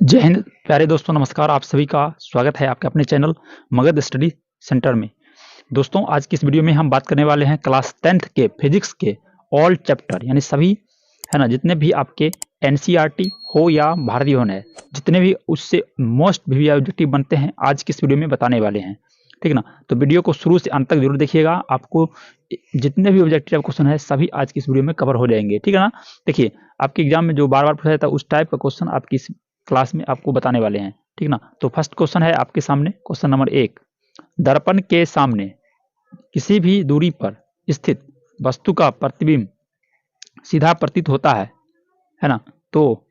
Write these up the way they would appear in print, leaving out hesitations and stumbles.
जय हिंद प्यारे दोस्तों, नमस्कार। आप सभी का स्वागत है आपके अपने चैनल मगध स्टडी सेंटर में। दोस्तों, आज की इस वीडियो में हम बात करने वाले हैं क्लास 10th के फिजिक्स के ऑल चैप्टर, यानी सभी है ना, जितने भी आपके एनसीईआरटी हो या भारतीय होने हैं, जितने भी उससे मोस्ट भी ऑब्जेक्टिव बनते हैं, आज की इस वीडियो में बताने वाले हैं। ठीक ना? तो वीडियो को शुरू से अंत तक जरूर देखिएगा। आपको जितने भी ऑब्जेक्टिव क्वेश्चन है सभी आज की इस वीडियो में कवर हो जाएंगे। ठीक है ना? देखिए, आपके एग्जाम में जो बार बार पूछा जाता है उस टाइप का क्वेश्चन आपकी क्लास में आपको बताने वाले हैं। ठीक ना? तो फर्स्ट क्वेश्चन है आपके सामने, क्वेश्चन नंबर 1। दर्पण के सामने किसी भी दूरी पर स्थित वस्तु का प्रतिबिंब सीधा प्रतीत होता है ना? तो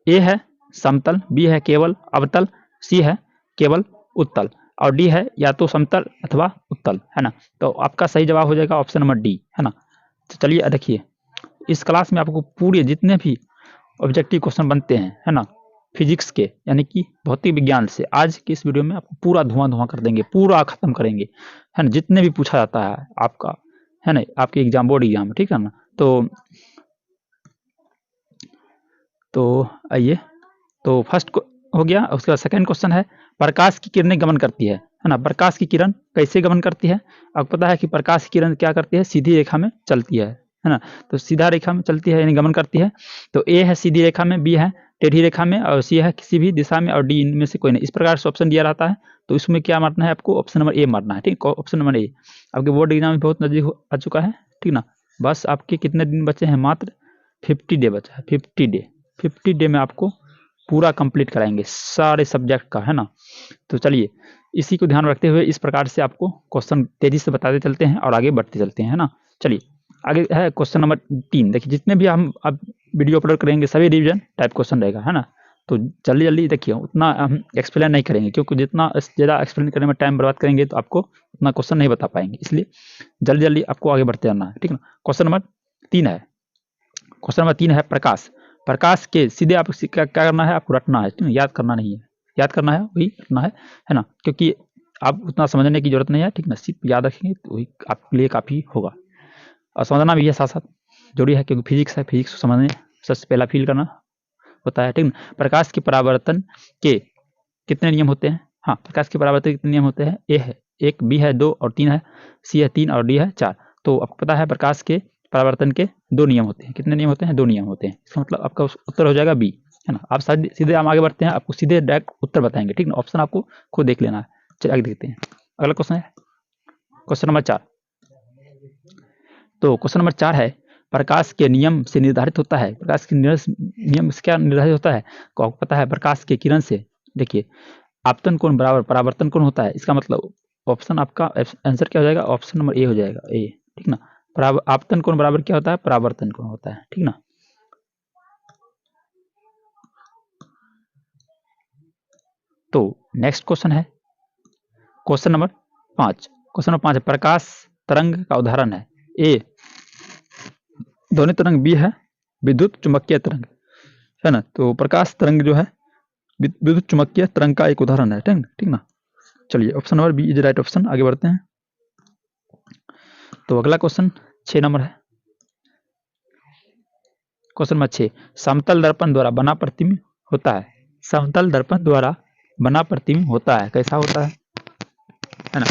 ए है समतल, बी है केवल अवतल, सी है केवल उत्तल और डी है या तो समतल अथवा उत्तल, है ना? तो आपका सही जवाब हो जाएगा ऑप्शन नंबर डी, है ना? तो चलिए देखिए, इस क्लास में आपको पूरे जितने भी ऑब्जेक्टिव क्वेश्चन बनते हैं, है ना, फिजिक्स के यानी कि भौतिक विज्ञान से, आज की इस वीडियो में आपको पूरा धुआं कर देंगे, पूरा खत्म करेंगे, है ना? जितने भी पूछा जाता है आपका, है ना, आपके एग्जाम, बोर्ड एग्जाम, ठीक है ना? तो आइए, तो फर्स्ट हो गया। उसके बाद सेकंड क्वेश्चन है, प्रकाश की किरणें गमन करती है ना? प्रकाश की किरण कैसे गमन करती है? आपको पता है कि प्रकाश की किरण क्या करती है? सीधी रेखा में चलती है ना? तो सीधा रेखा में चलती है यानी गमन करती है। तो ए है सीधी रेखा में, बी है टेढ़ी रेखा में और सी है किसी भी दिशा में और डी इनमें से कोई नहीं। इस प्रकार से ऑप्शन दिया रहता है, तो इसमें क्या मारना है आपको? ऑप्शन नंबर ए मारना है। ठीक, ऑप्शन नंबर ए। आपके बोर्ड एग्जाम में बहुत नजदीक आ चुका है। ठीक ना? बस आपके कितने दिन बचे हैं? मात्र 50 डे बचा है। 50 डे में आपको पूरा कंप्लीट कराएंगे सारे सब्जेक्ट का, है ना? तो चलिए, इसी को ध्यान रखते हुए इस प्रकार से आपको क्वेश्चन तेजी से बताते चलते हैं और आगे बढ़ते चलते हैं, है ना? चलिए, आगे है क्वेश्चन नंबर 3। देखिए, जितने भी हम अब वीडियो अपलोड करेंगे सभी रिवीजन टाइप क्वेश्चन रहेगा, है ना? तो जल्दी जल्दी देखिए, उतना हम एक्सप्लेन नहीं करेंगे क्योंकि जितना ज़्यादा एक्सप्लेन करने में टाइम बर्बाद करेंगे तो आपको उतना क्वेश्चन नहीं बता पाएंगे, इसलिए जल्दी जल्दी आपको आगे बढ़ते जाना है। ठीक है ना? क्वेश्चन नंबर 3 है, क्वेश्चन नंबर 3 है प्रकाश। प्रकाश के सीधे आप क्या करना है? आपको रटना है, याद करना नहीं है। याद करना है, वही रटना है ना? क्योंकि आप उतना समझने की जरूरत नहीं है। ठीक ना? सिर्फ याद रखेंगे तो वही आपके लिए काफ़ी होगा और समझना भी है साथ साथ जरूरी है, क्योंकि फिजिक्स है, फिजिक्स को समझने सबसे पहला फील करना होता है। ठीक ना? प्रकाश के परावर्तन के कितने नियम होते हैं? हाँ, प्रकाश के परावर्तन के कितने नियम होते हैं? ए है 1, बी है 2 और 3 है, सी है 3 और डी है 4। तो आपको पता है प्रकाश के परावर्तन के 2 नियम होते हैं। कितने नियम होते हैं? 2 नियम होते हैं। इसका मतलब आपका उत्तर हो जाएगा बी, है ना? आप सीधे हम आगे बढ़ते हैं, आपको सीधे डायरेक्ट उत्तर बताएंगे। ठीक ना? ऑप्शन आपको खुद देख लेना है। चलिए आगे देखते हैं। अगला क्वेश्चन है क्वेश्चन नंबर 4। तो क्वेश्चन नंबर 4 है, प्रकाश के नियम से निर्धारित होता है। प्रकाश के नियम से क्या निर्धारित होता है? को आपको पता है प्रकाश के किरण से, देखिए, आपतन कोण बराबर परावर्तन कोण होता है। इसका मतलब ऑप्शन आपका आंसर क्या हो जाएगा? ऑप्शन नंबर ए हो जाएगा, ए। ठीक ना? आपतन कोण बराबर क्या होता है? परावर्तन कोण होता है। ठीक ना? तो नेक्स्ट क्वेश्चन है क्वेश्चन नंबर 5। क्वेश्चन नंबर 5 है, प्रकाश तरंग का उदाहरण है। ए ध्वनि तरंग, बी है विद्युत चुंबकीय तरंग, है ना? तो प्रकाश तरंग जो है विद्युत चुंबकीय तरंग का एक उदाहरण है। ठीक ना? चलिए, option number B is right option. आगे बढ़ते हैं। तो अगला क्वेश्चन 6 नंबर है, क्वेश्चन नंबर 6। समतल दर्पण द्वारा बना प्रतिबिंब होता है। समतल दर्पण द्वारा बना प्रतिबिंब होता है, कैसा होता है ना?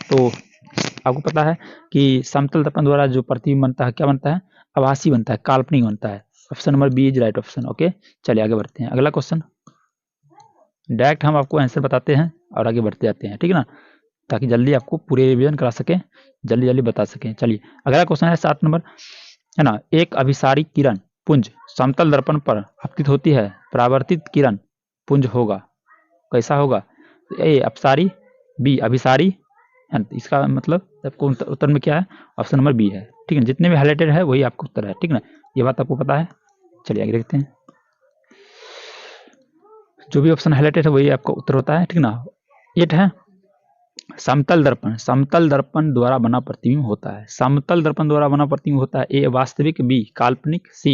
तो आपको पता है कि समतल दर्पण द्वारा जो प्रतिबिंब बनता है, क्या बनता है? आभासी बनता है, काल्पनिक बनता है। Option number B is right option. Okay, चलिए आगे बढ़ते हैं। अगला क्वेश्चन डायरेक्ट हम आपको आंसर बताते हैं और आगे बढ़ते जाते हैं। ठीक है ना? ताकि जल्दी आपको पूरे रिवीजन करा सकें, जल्दी जल्दी बता सकें। चलिए, अगला क्वेश्चन है 7 नंबर, है ना? एक अभिसारी किरण पुंज समतल दर्पण पर आपतित होती है, परावर्तित किरण पुंज होगा, कैसा होगा? ए अपसारी, बी अभिसारी, है ना? इसका मतलब आपको उत्तर में क्या है? ऑप्शन नंबर बी है। ठीक है? जितने भी हाईलाइटेड है वही आपका उत्तर है। ठीक ना? ये बात आपको पता है। चलिए आगे देखते हैं। जो भी ऑप्शन हाईलाइटेड है वही आपका उत्तर होता है। ठीक ना? 8 है, समतल दर्पण द्वारा बना प्रतिबिंब होता है। समतल दर्पण द्वारा बना प्रतिबिंब होता है। ए वास्तविक, बी काल्पनिक, सी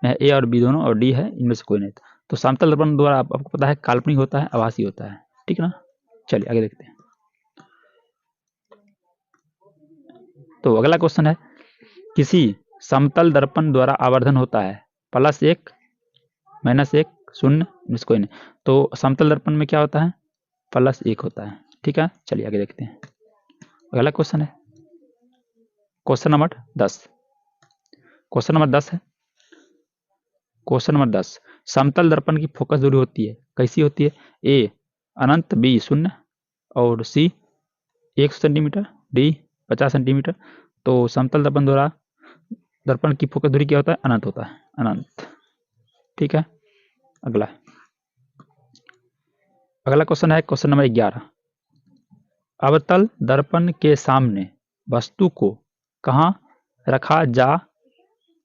ए और बी दोनों और डी है इनमें से कोई नहीं। तो समतल दर्पण द्वारा आपको पता है काल्पनिक होता है, आभासी होता है। ठीक है ना? चलिए आगे देखते हैं। तो अगला क्वेश्चन है, किसी समतल दर्पण द्वारा आवर्धन होता है +1, -1, 0 माइनस कोई नहीं, तो समतल दर्पण में क्या होता है, +1 होता है। ठीक है, चलिए आगे देखते हैं। अगला क्वेश्चन है क्वेश्चन नंबर 10। क्वेश्चन नंबर 10 है, क्वेश्चन नंबर 10, समतल दर्पण की फोकस दूरी होती है, कैसी होती है, ए अनंत, बी 0 और सी 100 सेंटीमीटर, डी 50 सेंटीमीटर। तो समतल दर्पण द्वारा दर्पण की फोकस दूरी क्या होता है, अनंत होता है, अनंत। ठीक है, अगला क्वेश्चन है क्वेश्चन नंबर 11। अवतल दर्पण के सामने वस्तु को कहाँ रखा जा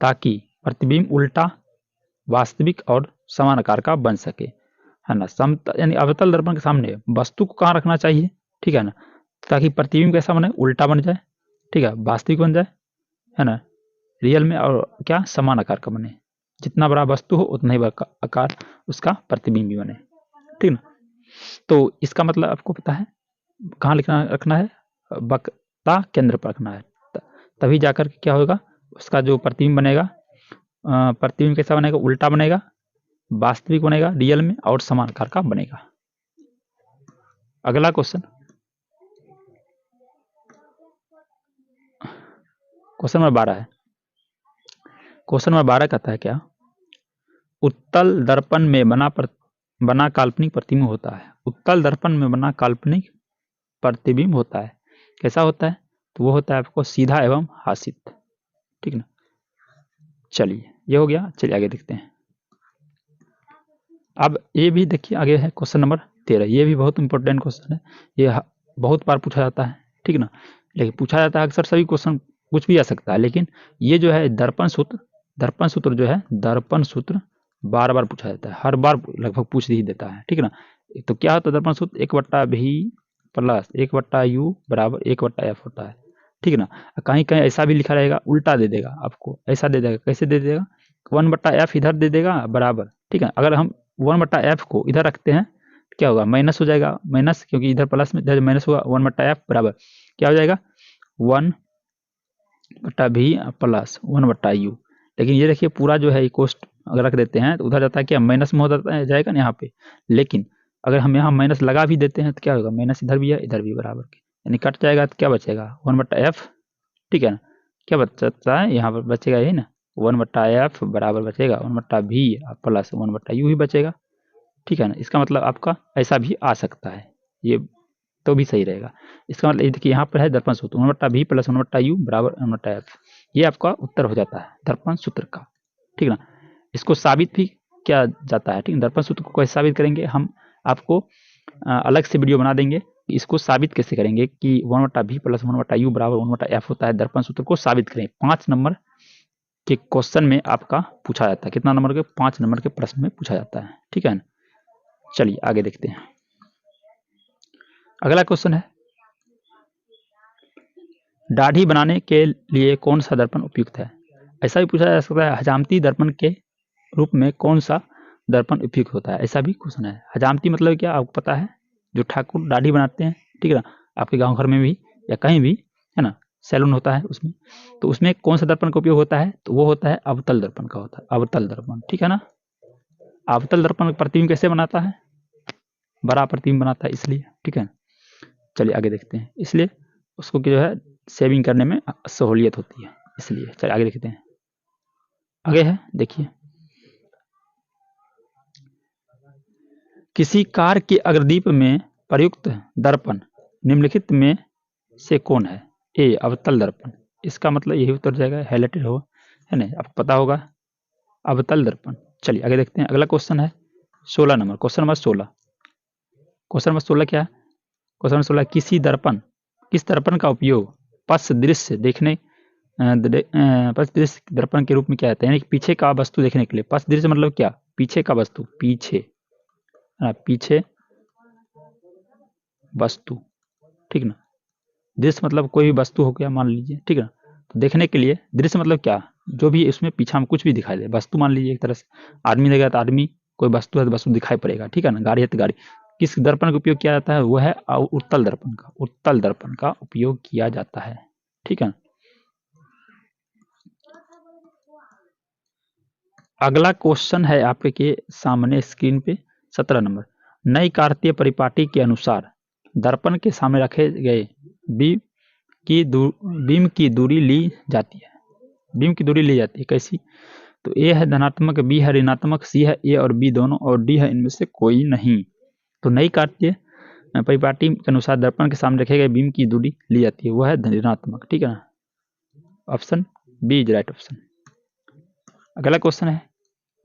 ताकि प्रतिबिंब उल्टा, वास्तविक और समान आकार का बन सके, है ना। समतल यानी अवतल दर्पण के सामने वस्तु को कहाँ रखना चाहिए, ठीक है ना, ताकि प्रतिबिंब कैसा बने, उल्टा बन जाए, ठीक है, वास्तविक बन जाए, है ना, रियल में, और क्या समान आकार का बने। जितना बड़ा वस्तु हो उतना ही बड़ा आकार उसका प्रतिबिंब भी बने, ठीक ना। तो इसका मतलब आपको पता है कहाँ लिखना रखना है, वक्रता केंद्र पर रखना है, तभी जाकर के क्या होगा, उसका जो प्रतिबिंब बनेगा, प्रतिबिंब कैसा बनेगा, उल्टा बनेगा, वास्तविक बनेगा रियल में, और समान आकार का बनेगा। अगला क्वेश्चन नंबर 12 है। क्वेश्चन नंबर 12 कहता है क्या, उत्तल दर्पण में बना काल्पनिक प्रतिबिंब होता है। उत्तल दर्पण में बना काल्पनिक प्रतिबिंब होता है, कैसा होता है, तो वो होता है आपको सीधा एवं हासित, ठीक ना। चलिए ये हो गया, चलिए आगे देखते हैं। अब ये भी देखिए, आगे है क्वेश्चन नंबर 13। ये भी बहुत इंपॉर्टेंट क्वेश्चन है, ये बहुत बार पूछा जाता है, ठीक ना। लेकिन पूछा जाता है अक्सर, सभी क्वेश्चन कुछ भी आ सकता है, लेकिन ये जो है दर्पण सूत्र जो है, दर्पण सूत्र बार बार पूछा जाता है, हर बार लगभग पूछ ही देता है, ठीक ना। तो क्या होता है दर्पण सूत्र, 1/v प्लस 1/u बराबर 1/f होता है, ठीक ना। कहीं कहीं ऐसा भी लिखा रहेगा, उल्टा दे देगा आपको, ऐसा दे देगा, कैसे दे देगा, 1/f इधर दे देगा बराबर, ठीक है। अगर हम 1/f को इधर रखते हैं क्या होगा, माइनस हो जाएगा, माइनस, क्योंकि इधर प्लस में इधर माइनस होगा, 1/f बराबर क्या हो जाएगा, 1/v प्लस 1/u। लेकिन ये देखिए पूरा जो है कोस्ट अगर रख देते हैं तो उधर जाता है क्या, माइनस में हो जाएगा ना यहाँ पे। लेकिन अगर हम यहाँ माइनस लगा भी देते हैं तो क्या होगा, माइनस इधर भी है इधर भी बराबर के, यानी कट जाएगा तो क्या बचेगा, 1/f, ठीक है ना। क्या बचता है यहाँ पर, बचेगा यही ना, 1/f बराबर बचेगा 1/v प्लस 1/u ही बचेगा, ठीक है ना। इसका मतलब आपका ऐसा भी आ सकता है, ये तो भी सही रहेगा। इसका मतलब देखिए यहाँ पर है दर्पण सूत्र 1/v प्लस 1/u बराबर 1/f, ये आपका उत्तर हो जाता है दर्पण सूत्र का, ठीक ना। इसको साबित भी किया जाता है, ठीक है। दर्पण सूत्र को कैसे साबित करेंगे, हम आपको अलग से वीडियो बना देंगे, इसको साबित कैसे करेंगे कि 1/v प्लस 1/u बराबर 1/f होता है, दर्पण सूत्र को साबित करें। 5 नंबर के क्वेश्चन में आपका पूछा जाता है, कितना नंबर के, 5 नंबर के प्रश्न में पूछा जाता है, ठीक है ना। चलिए आगे देखते हैं। अगला क्वेश्चन है, दाढ़ी बनाने के लिए कौन सा दर्पण उपयुक्त है। ऐसा भी पूछा जा सकता है, हजामती दर्पण के रूप में कौन सा दर्पण उपयुक्त होता है, ऐसा भी क्वेश्चन है। हजामती मतलब क्या, आपको पता है, जो ठाकुर दाढ़ी बनाते हैं, ठीक है ना, आपके गांव घर में भी या कहीं भी, है ना, सैलून होता है उसमें, तो उसमें कौन सा दर्पण का उपयोग होता है, तो वो होता है अवतल दर्पण का होता है, अवतल दर्पण, ठीक है ना। अवतल दर्पण प्रतिबिंब कैसे बनाता है, बड़ा प्रतिबिंब बनाता है इसलिए, ठीक है। चलिए आगे देखते हैं, इसलिए उसको जो है सेविंग करने में सहूलियत होती है, इसलिए। चलिए आगे देखते हैं। आगे है देखिए, किसी कार के अग्रदीप में प्रयुक्त दर्पण निम्नलिखित में से कौन है, ए अवतल दर्पण, इसका मतलब यही उत्तर जाएगा, हाइलाइटेड हो, है ना, आपको पता होगा अवतल दर्पण। चलिए आगे देखते हैं। अगला क्वेश्चन है 16 number, question number 16। Question number 16 क्या है, क्वेश्चन नंबर 16, किस दर्पण का उपयोग पश्च दृश्य देखने पश्च दृश्य दर्पण के रूप में क्या होता है, यानी पीछे का वस्तु देखने के लिए। पश्च दृश्य मतलब क्या, पीछे का वस्तु, पीछे पीछे वस्तु, ठीक ना। दृश्य मतलब कोई भी वस्तु हो गया मान लीजिए, ठीक है ना। तो देखने के लिए दृश्य मतलब क्या, जो भी इसमें पीछा में कुछ भी दिखाई दे, वस्तु मान लीजिए एक तरह से, आदमी देगा तो आदमी, कोई वस्तु है तो वस्तु दिखाई पड़ेगा, ठीक है ना, गाड़ी है तो गाड़ी। किस दर्पण का उपयोग किया जाता है, वो है उत्तल दर्पण का, उत्तल दर्पण का उपयोग किया जाता है, ठीक है। अगला क्वेश्चन है आपके के सामने स्क्रीन पे 17 नंबर। नई कार्तीय परिपाटी के अनुसार दर्पण के सामने रखे गए बीम की दूरी ली जाती है। बीम की दूरी ली जाती है कैसी? तो ए है धनात्मक, बी है ऋणात्मक, सी है ए और बी दोनों और डी है इनमें से कोई नहीं। तो नई कार्तीय परिपाटी के अनुसार दर्पण के सामने रखे गए बीम की दूरी ली जाती है, वह है ऋणात्मक। ठीक है ना, option B is right option. अगला क्वेश्चन है,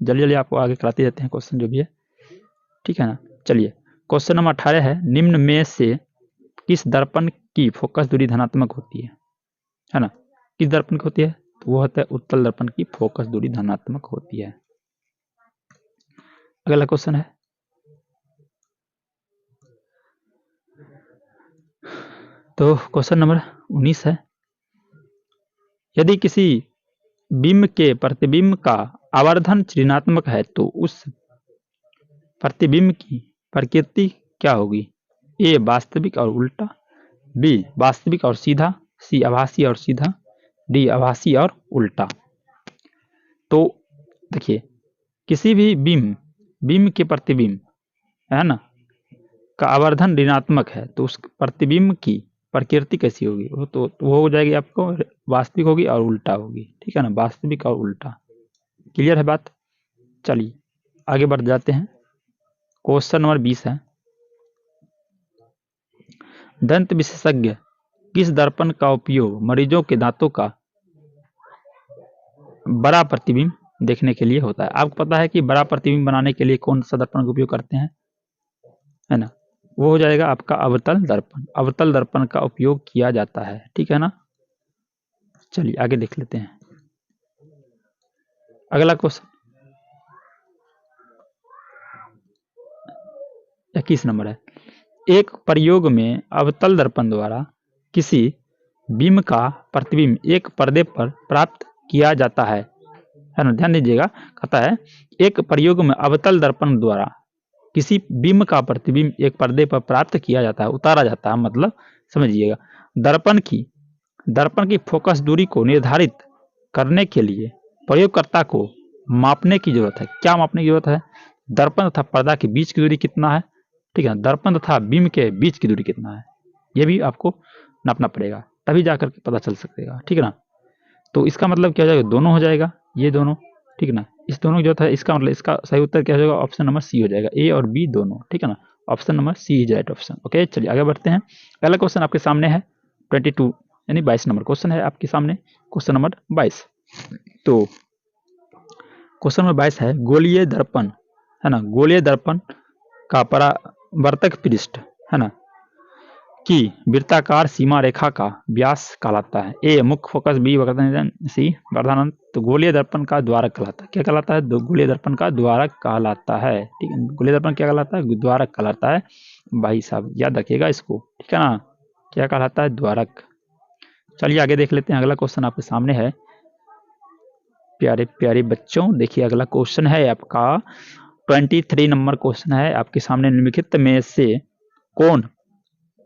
जल्दी जल्दी आपको आगे कराते जाते हैं क्वेश्चन जो भी है। ठीक है ना, चलिए क्वेश्चन नंबर 18 है, निम्न में से किस दर्पण की फोकस दूरी धनात्मक होती है ना? किस दर्पण की होती है? तो वो होता है उत्तल दर्पण की फोकस दूरी धनात्मक होती है। अगला क्वेश्चन है, तो क्वेश्चन नंबर 19 है, यदि किसी बिंब के प्रतिबिंब का आवर्धन ऋणात्मक है तो उस प्रतिबिंब की प्रकृति क्या होगी? ए वास्तविक और उल्टा, बी वास्तविक और सीधा, सी आभासी और सीधा, डी आभासी और उल्टा। तो देखिए, किसी भी बिंब के प्रतिबिंब है ना का आवर्धन ऋणात्मक है तो उस प्रतिबिंब की प्रकृति कैसी होगी? वो हो जाएगी आपको वास्तविक होगी और उल्टा होगी। ठीक है ना, वास्तविक और उल्टा। क्लियर है बात? चलिए आगे बढ़ जाते हैं। क्वेश्चन नंबर 20 है, दंत विशेषज्ञ किस दर्पण का उपयोग मरीजों के दांतों का बड़ा प्रतिबिंब देखने के लिए होता है? आपको पता है कि बड़ा प्रतिबिंब बनाने के लिए कौन सा दर्पण का उपयोग करते हैं, है ना? वो हो जाएगा आपका अवतल दर्पण। अवतल दर्पण का उपयोग किया जाता है। ठीक है ना, चलिए आगे देख लेते हैं। अगला क्वेश्चन 21 नंबर है, एक प्रयोग में अवतल दर्पण द्वारा किसी बिंब का प्रतिबिंब एक पर्दे पर प्राप्त किया जाता है ना? ध्यान दीजिएगा, कहता है एक प्रयोग में अवतल दर्पण द्वारा किसी बिंब का प्रतिबिंब एक पर्दे पर प्राप्त किया जाता है, उतारा जाता है। मतलब समझिएगा, दर्पण की फोकस दूरी को निर्धारित करने के लिए प्रयोगकर्ता को मापने की जरूरत है। क्या मापने की जरूरत है? दर्पण तथा पर्दा के बीच की दूरी कितना है। ठीक है, दर्पण तथा बिंब के बीच की दूरी कितना है, यह भी आपको नापना पड़ेगा, तभी जाकर के पता चल सकेगा। ठीक है ना, तो इसका मतलब क्या हो जाएगा? दोनों हो जाएगा, ये दोनों। ठीक है ना, इस दोनों की जरूरत है, इसका मतलब इसका सही उत्तर क्या हो जाएगा? ऑप्शन नंबर सी हो जाएगा, ए और बी दोनों। ठीक है ना, option number C is right option. Okay, चलिए आगे बढ़ते हैं। पहला क्वेश्चन आपके सामने है 22 यानी 22 नंबर क्वेश्चन है आपके सामने, क्वेश्चन नंबर 22। तो क्वेश्चन नंबर 22 है, गोलीय दर्पण है ना, गोलीय दर्पण का परावर्तक पृष्ठ है ना की वृत्ताकार सीमा रेखा का व्यास कहलाता है। ए मुख्य फोकस, बी वक्रता, सी वर्धानंत। तो गोलीय दर्पण का द्वारक कहलाता है। क्या कहलाता है? गोलीय दर्पण का द्वारक कहलाता है। ठीक है, गोलीय दर्पण क्या कहलाता है? द्वारक कहलाता है भाई साहब, याद रखिएगा इसको। ठीक है ना, क्या कहलाता है? द्वारक। चलिए आगे देख लेते हैं। अगला क्वेश्चन आपके सामने है प्यारे प्यारे बच्चों, देखिए अगला क्वेश्चन है आपका 23 नंबर क्वेश्चन है आपके सामने, निम्नलिखित में से कौन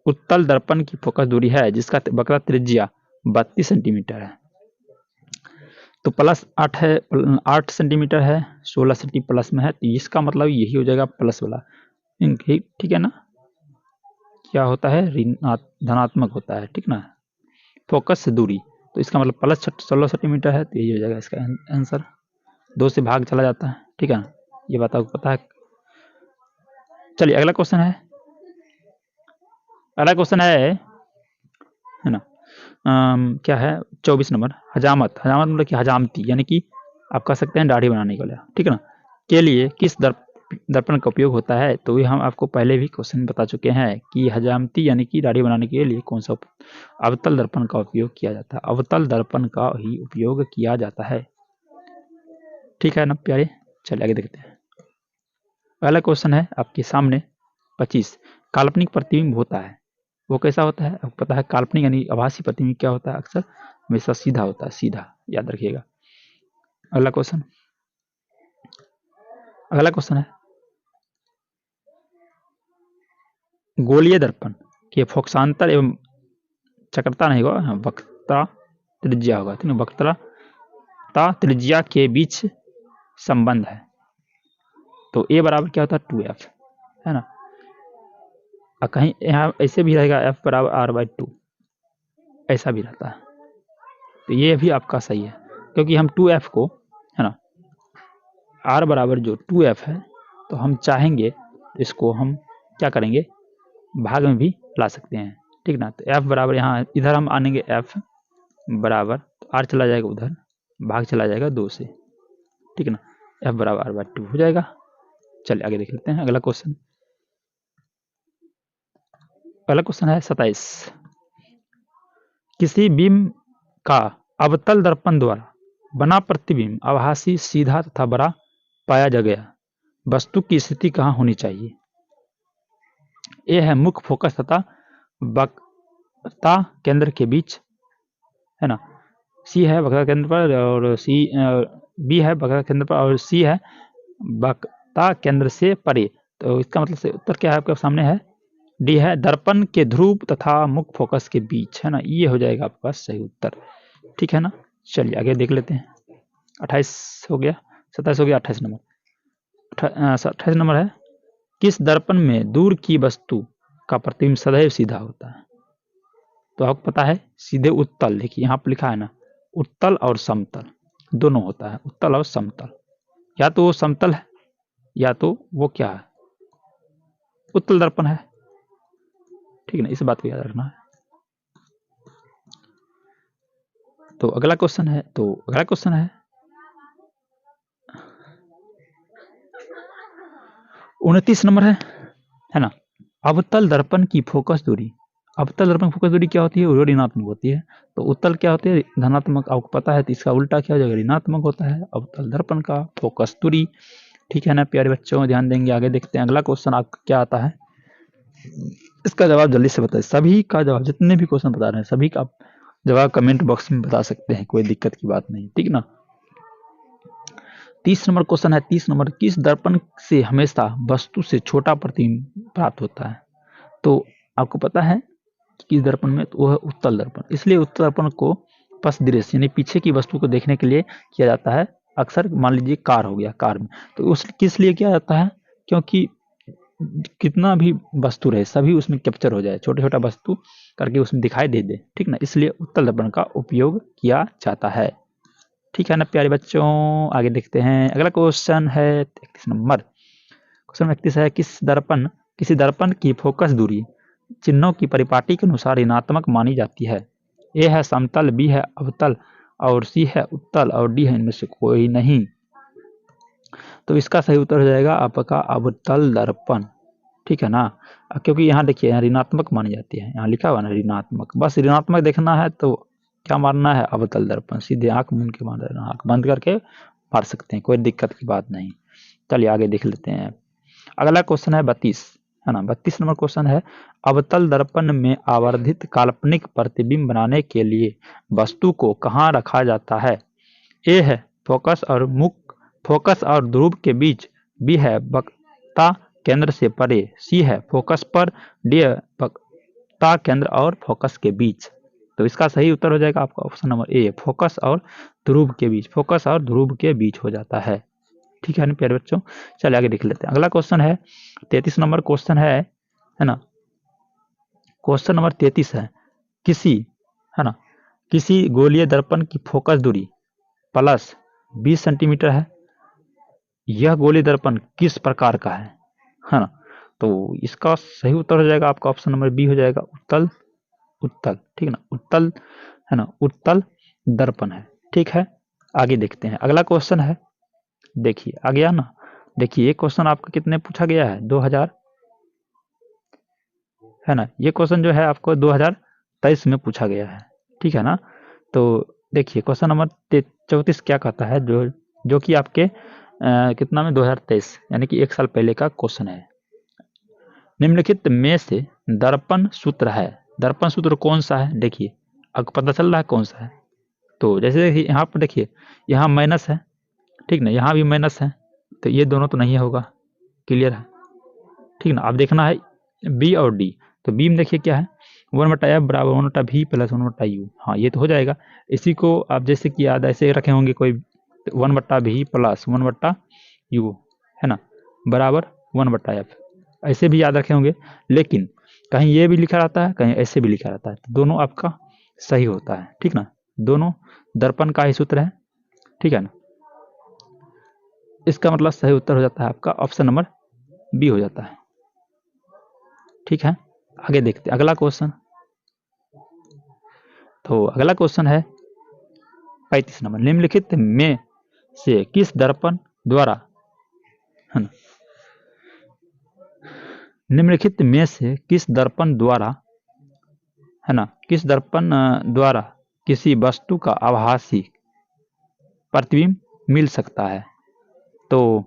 उत्तल दर्पण की फोकस दूरी है जिसका वक्र त्रिज्या 32 सेंटीमीटर है? तो प्लस 8 है, 8 सेंटीमीटर है, 16 सेंटीमीटर प्लस में है, तो इसका मतलब यही हो जाएगा प्लस वाला। ठीक है ना, क्या होता है? धनात्मक होता है। ठीक ना, फोकस से दूरी, तो इसका मतलब प्लस 16 सेंटीमीटर है, तो यही हो जाएगा इसका आंसर। 2 से भाग चला जाता है। ठीक है ना, ये बात आपको पता है। चलिए अगला क्वेश्चन है, अगला क्वेश्चन है ना, क्या है 24 नंबर, हजामत। हजामत मतलब कि हजामती, यानी कि आप कह सकते हैं दाढ़ी बनाने के लिए। ठीक है ना, के लिए किस दर्पण का उपयोग होता है? तो ये हम आपको पहले भी क्वेश्चन बता चुके हैं कि हजामती यानी कि दाढ़ी बनाने के लिए कौन सा अवतल दर्पण का उपयोग किया जाता है। अवतल दर्पण का ही उपयोग किया जाता है। ठीक है ना प्यारे, चलिए आगे देखते हैं। अगला क्वेश्चन है आपके सामने 25, काल्पनिक प्रतिबिंब होता है, वो कैसा होता है? आपको पता है काल्पनिक यानी आभासी प्रतिबिंब क्या होता है? अक्सर हमेशा सीधा होता है, सीधा, याद रखिएगा। अगला क्वेश्चन, अगला क्वेश्चन है, गोलीय दर्पण के फोकसांतर एवं चक्रता नहीं होगा, वक्रता त्रिज्या होगा। ठीक है, वक्रता त्रिज्या के बीच संबंध है। तो ए बराबर क्या होता है 2f, है ना। और कहीं यहाँ ऐसे भी रहेगा f बराबर r/2, ऐसा भी रहता है। तो ये भी आपका सही है, क्योंकि हम 2f को, है ना, r बराबर जो 2f है, तो हम चाहेंगे इसको हम क्या करेंगे, भाग में भी ला सकते हैं, ठीक ना। तो f बराबर यहाँ इधर हम आनेंगे, f बराबर तो r चला जाएगा उधर, भाग चला जाएगा 2 से, ठीक है ना। f बराबर r/2 हो जाएगा। चलिए आगे देख लेते हैं अगला क्वेश्चन। अगला क्वेश्चन है 27। किसी बिंब का अवतल दर्पण द्वारा बना प्रतिबिंब आभासी, सीधा तथा बड़ा पाया जा गया, वस्तु की स्थिति कहाँ होनी चाहिए। ए है मुख्य फोकस तथा वक्रता केंद्र के बीच, है ना। सी है वक्रता केंद्र पर, और बी है वक्रता केंद्र पर, और सी है वक्रता केंद्र से परे। तो इसका मतलब से उत्तर क्या है आपके सामने है, डी है दर्पण के ध्रुव तथा मुख्य फोकस के बीच, है ना। ये हो जाएगा आपके पास सही उत्तर, ठीक है ना। चलिए आगे देख लेते हैं। 28 हो गया, 27 हो गया, 28 नंबर। 28 नंबर है, किस दर्पण में दूर की वस्तु का प्रतिबिंब सदैव सीधा होता है। तो आपको पता है सीधे उत्तल, देखिए यहाँ पर लिखा है ना, उत्तल और समतल दोनों होता है, उत्तल और समतल। या तो वो समतल है या तो वो क्या है, उत्तल दर्पण है, ठीक है ना। इस बात को याद रखना है। तो अगला क्वेश्चन है, 29 नंबर है ना। अवतल दर्पण की फोकस दूरी, अवतल दर्पण की फोकस दूरी क्या होती है, वो ऋणात्मक होती है। तो उत्तल क्या होती है, धनात्मक। आपको पता है, तो इसका उल्टा क्या हो जाएगा, ऋणात्मक होता है अवतल दर्पण का फोकस दूरी, ठीक है ना प्यारे बच्चों, ध्यान देंगे। आगे देखते हैं अगला क्वेश्चन आपका क्या आता है, इसका जवाब जल्दी से बताइए। सभी का जवाब, जितने भी क्वेश्चन बता रहे हैं सभी का जवाब कमेंट बॉक्स में बता सकते हैं, कोई दिक्कत की बात नहीं, ठीक ना। 30 नंबर क्वेश्चन है, 30 नंबर, किस दर्पण से हमेशा वस्तु से छोटा प्रतिबिंब प्राप्त होता है। तो आपको पता है किस दर्पण में, तो वो है उत्तल दर्पण। इसलिए उत्तल दर्पण को पश्च दृश्य यानी पीछे की वस्तु को देखने के लिए किया जाता है। अक्सर मान लीजिए कार हो गया, कार में तो उस किस लिए किया जाता है, क्योंकि कितना भी वस्तु रहे सभी उसमें कैप्चर हो जाए, छोटा छोटा वस्तु करके उसमें दिखाई दे दे, ठीक ना। इसलिए उत्तल दर्पण का उपयोग किया जाता है, ठीक है ना प्यारे बच्चों। आगे देखते हैं अगला क्वेश्चन है 31 नंबर। क्वेश्चन 31 है, किसी दर्पण की फोकस दूरी चिन्हों की परिपाटी के अनुसार ऋणात्मक मानी जाती है। ए है समतल, बी है अवतल, और सी है उत्तल, और डी है इनमें से कोई नहीं। तो इसका सही उत्तर हो जाएगा आपका अवतल दर्पण, ठीक है ना। क्योंकि यहाँ देखिए, यहाँ ऋणात्मक मानी जाती है, यहाँ लिखा हुआ ना ऋणात्मक, बस ऋणात्मक देखना है तो क्या मारना है, अवतल दर्पण। सीधे आंख मूंद के मार देना, आंख बंद करके मार सकते हैं, कोई दिक्कत की बात नहीं। चलिए आगे देख लेते हैं। अगला क्वेश्चन है 32, है ना। 32 नंबर क्वेश्चन है, अवतल दर्पण में आवर्धित काल्पनिक प्रतिबिंब बनाने के लिए वस्तु को कहाँ रखा जाता है। ए है फोकस और ध्रुव के बीच, बी है वक्रता केंद्र से परे, सी है फोकस पर, डी है वक्रता केंद्र और फोकस के बीच। तो इसका सही उत्तर हो जाएगा आपका ऑप्शन नंबर ए, फोकस और ध्रुव के बीच, फोकस और ध्रुव के बीच हो जाता है, ठीक है ना प्यारे बच्चों। चलिए आगे देख लेते हैं। अगला क्वेश्चन है 33 नंबर क्वेश्चन है ना। क्वेश्चन नंबर 33 है, है ना, किसी गोलीय दर्पण की फोकस दूरी प्लस 20 सेंटीमीटर है। यह गोलीय दर्पण किस प्रकार का है ना। तो इसका सही उत्तर हो जाएगा आपका ऑप्शन नंबर बी हो जाएगा, उत्तल, ठीक है ना, उत्तल, है ना, उत्तल दर्पण है, ठीक है। आगे देखते हैं अगला क्वेश्चन है, देखिए आ गया ना। देखिए ये क्वेश्चन आपका कितने पूछा गया है, 2000, है ना। ये क्वेश्चन जो है आपको 2023 में पूछा गया है, ठीक है ना। तो देखिए क्वेश्चन नंबर 34 क्या कहता है, जो कि आपके कितना में 2023 यानी कि 1 साल पहले का क्वेश्चन है। निम्नलिखित में से दर्पण सूत्र है, दर्पण सूत्र कौन सा है, देखिए आपको पता चल रहा है कौन सा है। तो जैसे यहाँ पर देखिए, यहाँ माइनस है, ठीक ना, यहाँ भी माइनस है, तो ये दोनों तो नहीं होगा, क्लियर है, ठीक ना। आप देखना है बी और डी। तो बी में देखिए क्या है, 1/f बराबर 1/v प्लस 1/u। हाँ ये तो हो जाएगा। इसी को आप जैसे कि याद ऐसे रखे होंगे, कोई 1/v प्लस 1/u है ना, बराबर 1/f। ऐसे भी याद रखे होंगे, लेकिन कहीं ये भी लिखा रहता है, कहीं ऐसे भी लिखा रहता है, तो दोनों आपका सही होता है, ठीक ना। दोनों दर्पण का ही सूत्र है, ठीक है ना। इसका मतलब सही उत्तर हो जाता है आपका ऑप्शन नंबर बी हो जाता है, ठीक है। आगे देखते हैं अगला क्वेश्चन। तो अगला क्वेश्चन है 35 नंबर। निम्नलिखित में से किस दर्पण द्वारा, है ना, निम्नलिखित में से किस दर्पण द्वारा, है ना, किस दर्पण द्वारा किसी वस्तु का आभासी प्रतिबिंब मिल सकता है। तो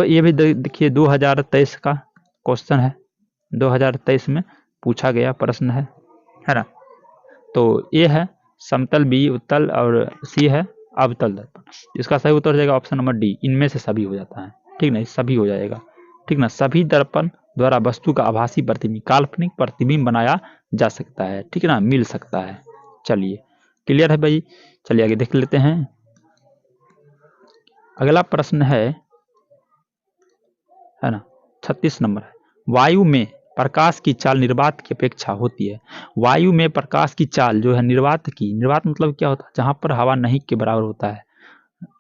ये भी देखिए 2023 का क्वेश्चन है, 2023 में पूछा गया प्रश्न है ना। तो ए है समतल, बी उत्तल और सी है अवतल दर्पण। इसका सही उत्तर हो जाएगा ऑप्शन नंबर डी, इनमें से सभी हो जाता है, ठीक ना, सभी हो जाएगा, ठीक ना। सभी दर्पण द्वारा वस्तु का आभासी प्रतिबिंब, काल्पनिक प्रतिबिंब बनाया जा सकता है, ठीक ना, मिल सकता है। चलिए क्लियर है भाई, चलिए आगे देख लेते हैं। अगला प्रश्न है ना 36 नंबर है। वायु में प्रकाश की चाल निर्वात की अपेक्षा होती है। वायु में प्रकाश की चाल जो है निर्वात की, निर्वात मतलब क्या होता है, जहां पर हवा नहीं के बराबर होता है।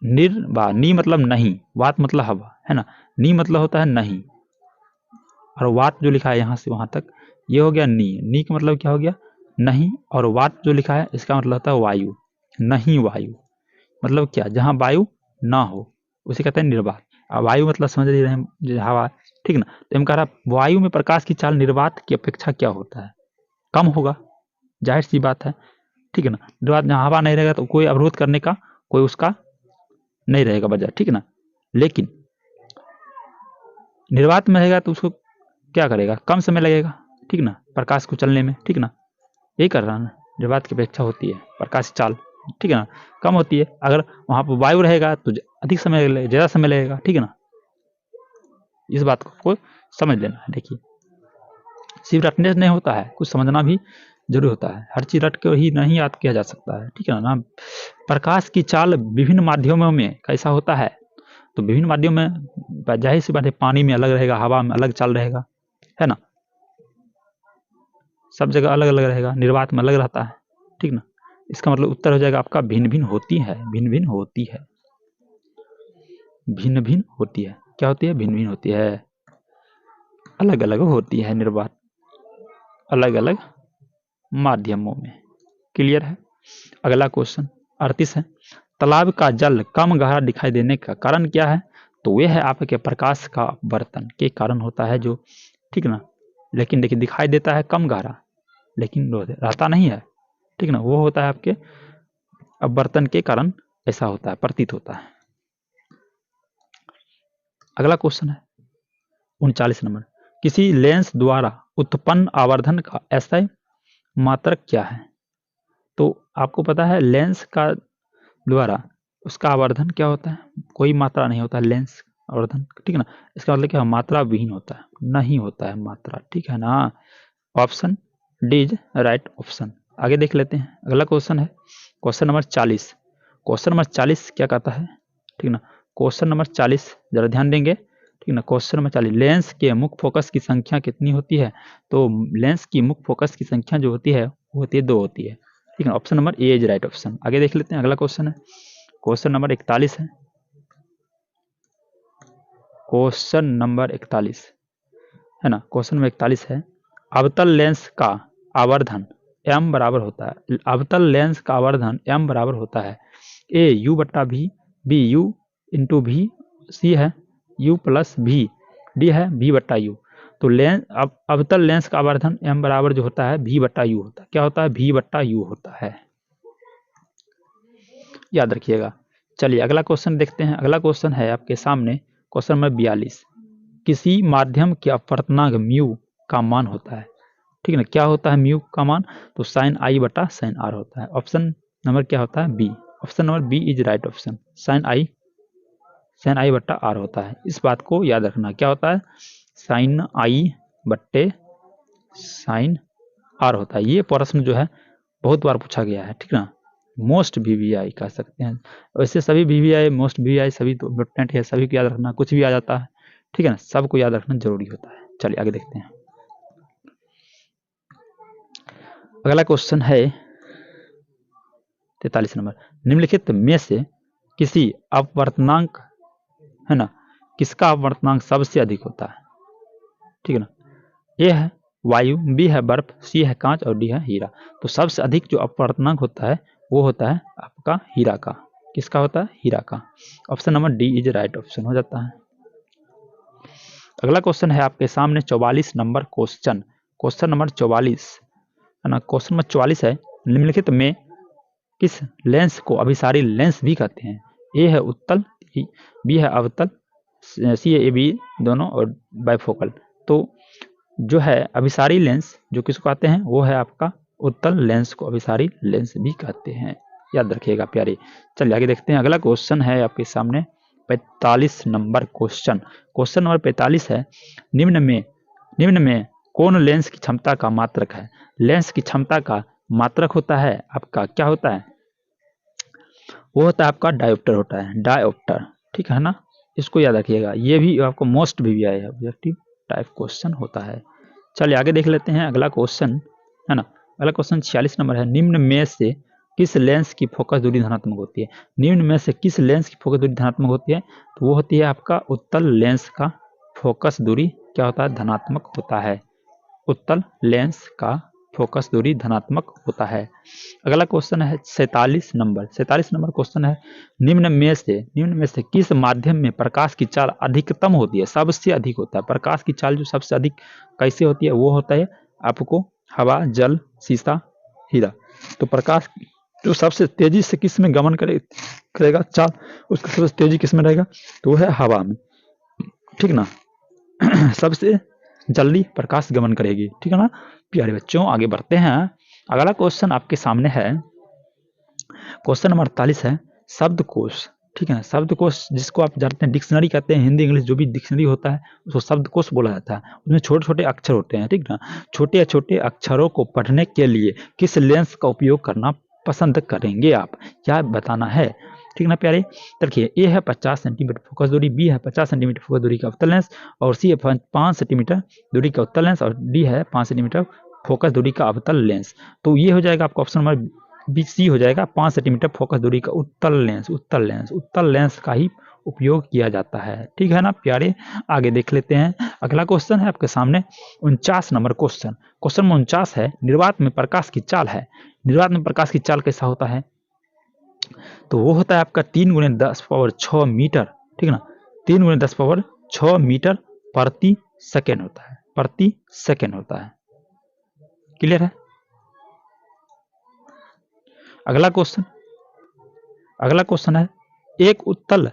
नी मतलब नहीं, वात मतलब हवा, है ना। नी मतलब होता है नहीं, और वात जो लिखा है यहां से वहां तक, ये हो गया नी का मतलब क्या हो गया, नहीं। और वात जो लिखा है इसका मतलब होता है वायु, नहीं वायु मतलब क्या, जहां वायु ना हो उसे कहते हैं निर्वात। वायु मतलब समझ रहे हैं हवा, ठीक ना। तो हम कह रहा वायु में प्रकाश की चाल निर्वात की अपेक्षा क्या होता है, कम होगा, जाहिर सी बात है, ठीक है ना। निर्वात जहाँ हवा नहीं रहेगा तो कोई अवरोध करने का कोई उसका नहीं रहेगा वजह, ठीक है ना। लेकिन निर्वात में रहेगा तो उसको क्या करेगा, कम समय लगेगा, ठीक ना, प्रकाश को चलने में, ठीक ना। यही कर रहा है ना, निर्वात की अपेक्षा होती है प्रकाश चाल, ठीक है ना, कम होती है। अगर वहां पर वायु रहेगा तो अधिक समय लगेगा, ज्यादा समय लगेगा, ठीक है ना। इस बात को समझ लेना है। देखिए सिर्फ रटने से नहीं होता है, कुछ समझना भी जरूरी होता है, हर चीज रट के ही नहीं याद किया जा सकता है, ठीक है ना। प्रकाश की चाल विभिन्न माध्यमों में कैसा होता है, तो विभिन्न माध्यमों में जाहिर सी बात है, पानी में अलग रहेगा, हवा में अलग चाल रहेगा, है ना, सब जगह अलग अलग रहेगा, निर्वात में अलग रहता है, ठीक ना। इसका मतलब उत्तर हो जाएगा आपका भिन्न भिन्न होती है, भिन्न भिन्न होती है, भिन्न भिन्न होती है, क्या होती है, भिन्न भिन्न होती है, अलग अलग होती है निर्वात, अलग अलग माध्यमों में। क्लियर है। अगला क्वेश्चन 38 है। तालाब का जल कम गहरा दिखाई देने का कारण क्या है, तो यह है आपके प्रकाश का अपवर्तन के कारण होता है जो, ठीक ना। लेकिन देखिए दिखाई देता है कम गहरा, लेकिन रहता नहीं है, ठीक ना, वो होता है आपके अपवर्तन के कारण ऐसा होता है, प्रतीत होता है। अगला क्वेश्चन है 39 नंबर। किसी लेंस द्वारा उत्पन्न आवर्धन का एसआई मात्रक क्या है। तो आपको पता है लेंस का द्वारा उसका आवर्धन क्या होता है, कोई मात्रा नहीं होता है लेंस आवर्धन, ठीक है ना। इसका मतलब क्या, मात्रा विहीन होता है, नहीं होता है मात्रा, ठीक है ना। Option D is right option. आगे देख लेते हैं अगला क्वेश्चन है क्वेश्चन नंबर 40। क्वेश्चन नंबर 40 क्या कहता है, ठीक ना। क्वेश्चन नंबर 40 जरा ध्यान देंगे, ठीक ना। क्वेश्चन नंबर 40, लेंस के मुख्य फोकस की संख्या कितनी होती है। तो लेंस की मुख्य फोकस की संख्या जो होती है वो होती है 2 होती है, ठीक है। Option number A is right option. आगे देख लेते हैं अगला क्वेश्चन है क्वेश्चन नंबर 41 है, क्वेश्चन नंबर 41 है ना। क्वेश्चन नंबर 41 है, अवतल लेंस का आवर्धन m बराबर होता है, अवतल लेंस का आवर्धन m बराबर होता है a u बट्टा v, b u into v, c है u प्लस v, d है v बट्टा u। तो लेंस अवतल लेंस का आवर्धन m बराबर जो होता है v बट्टा u होता है, क्या होता है, v बट्टा u होता है, याद रखिएगा। चलिए अगला क्वेश्चन देखते हैं। अगला क्वेश्चन है आपके सामने क्वेश्चन नंबर 42। किसी माध्यम के अपवर्तनांक म्यू का मान होता है, ठीक है ना। क्या होता है म्यू का मान, तो साइन आई बटा साइन आर होता है। ऑप्शन नंबर क्या होता है, B. Option number B is right option, sine I बट्टा आर होता है। इस बात को याद रखना, क्या होता है, साइन आई बट्टे साइन आर होता है। ये प्रश्न जो है बहुत बार पूछा गया है, ठीक ना। मोस्ट वीवीआई कह सकते हैं। वैसे सभी वीवीआई, मोस्ट वीवीआई सभी तो इम्पोर्टेंट है, सभी को याद रखना, कुछ भी आ जाता है, ठीक है ना, सबको याद रखना जरूरी होता है। चलिए आगे देखते हैं। अगला क्वेश्चन है 43 नंबर, निम्नलिखित में से किसी अपवर्तनांक, है ना, किसका अपवर्तनांक सबसे अधिक होता है, ठीक है ना। ए है वायु, बी है बर्फ, सी है कांच और डी है हीरा। तो सबसे अधिक जो अपवर्तनांक होता है वो होता है आपका हीरा का। किसका होता है? हीरा का। Option number D is right option हो जाता है। अगला क्वेश्चन है आपके सामने 44 नंबर क्वेश्चन, क्वेश्चन नंबर 44, है ना। क्वेश्चन नंबर 44 है, निम्नलिखित में किस लेंस को अभिसारी लेंस भी कहते हैं? ए है उत्तल, बी है अवतल, सी है ए बी दोनों और बाइफोकल। तो जो है अभिसारी लेंस जो किसको कहते हैं वो है आपका उत्तल लेंस को अभिसारी लेंस भी कहते हैं, याद रखिएगा प्यारे। चलिए आगे देखते हैं। अगला क्वेश्चन है आपके सामने 45 नंबर क्वेश्चन, क्वेश्चन नंबर 45 है, निम्न में कौन लेंस की क्षमता का मात्रक है? लेंस की क्षमता का मात्रक होता है आपका क्या होता है? वो होता है आपका डायोप्टर होता है, डायोप्टर, ठीक है ना। इसको याद रखिएगा, ये भी आपको मोस्ट भी आया है, ऑब्जेक्टिव टाइप क्वेश्चन होता है। चलिए आगे देख लेते हैं अगला क्वेश्चन, है ना। अगला क्वेश्चन 46 नंबर है, निम्न में से किस लेंस की फोकस दूरी धनात्मक होती है? निम्न में से किस लेंस की फोकस दूरी धनात्मक होती है? तो वो होती है आपका उत्तल लेंस का फोकस दूरी क्या होता है? धनात्मक होता है। उत्तल लेंस का फोकस दूरी धनात्मक होता है। अगला क्वेश्चन है 47 नंबर, 47 नंबर क्वेश्चन है, निम्न में से किस माध्यम में प्रकाश की चाल अधिकतम होती है? सबसे अधिक होता है प्रकाश की चाल जो सबसे अधिक कैसे होती है? वो होता है आपको हवा, जल, शीशा, हीरा। तो प्रकाश जो सबसे तेजी से किस में गमन करेगा चाल, उसका सबसे तेजी किस में रहेगा? तो वो है हवा में, ठीक ना। सबसे जल्दी प्रकाश गमन करेगी, ठीक है ना। प्यारे बच्चों आगे बढ़ते हैं। अगला क्वेश्चन आपके सामने है, क्वेश्चन नंबर 48 है, शब्दकोश, ठीक है ना। शब्दकोश जिसको आप जानते हैं डिक्शनरी कहते हैं, हिंदी इंग्लिश जो भी डिक्शनरी होता है उसको शब्दकोश बोला जाता है। उसमें छोटे छोटे अक्षर होते हैं, ठीक ना। छोटे छोटे अक्षरों को पढ़ने के लिए किस लेंस का उपयोग करना पसंद करेंगे आप? क्या बताना है, ठीक ना प्यारे। देखिए ए है 50 सेंटीमीटर फोकस दूरी, बी है 50 सेंटीमीटर फोकस दूरी का उत्तल लेंस, और सी है 5 सेंटीमीटर दूरी का उत्तल लेंस, और डी है 5 सेंटीमीटर फोकस दूरी का अवतल लेंस। तो ये हो जाएगा आपका ऑप्शन नंबर बी सी हो जाएगा, 5 सेंटीमीटर फोकस दूरी का उत्तल लेंस। उत्तल लेंस का ही उपयोग किया जाता है, ठीक है ना प्यारे। आगे देख लेते हैं। अगला क्वेश्चन है आपके सामने 49 नंबर क्वेश्चन, क्वेश्चन 49 है, निर्वात में प्रकाश की चाल है। निर्वात में प्रकाश की चाल कैसा होता है? तो वो होता है आपका 3 × 10⁶ मीटर, ठीक है ना। 3 × 10⁶ मीटर प्रति सेकेंड होता है, प्रति सेकेंड होता है। क्लियर है। अगला क्वेश्चन है, एक उत्तल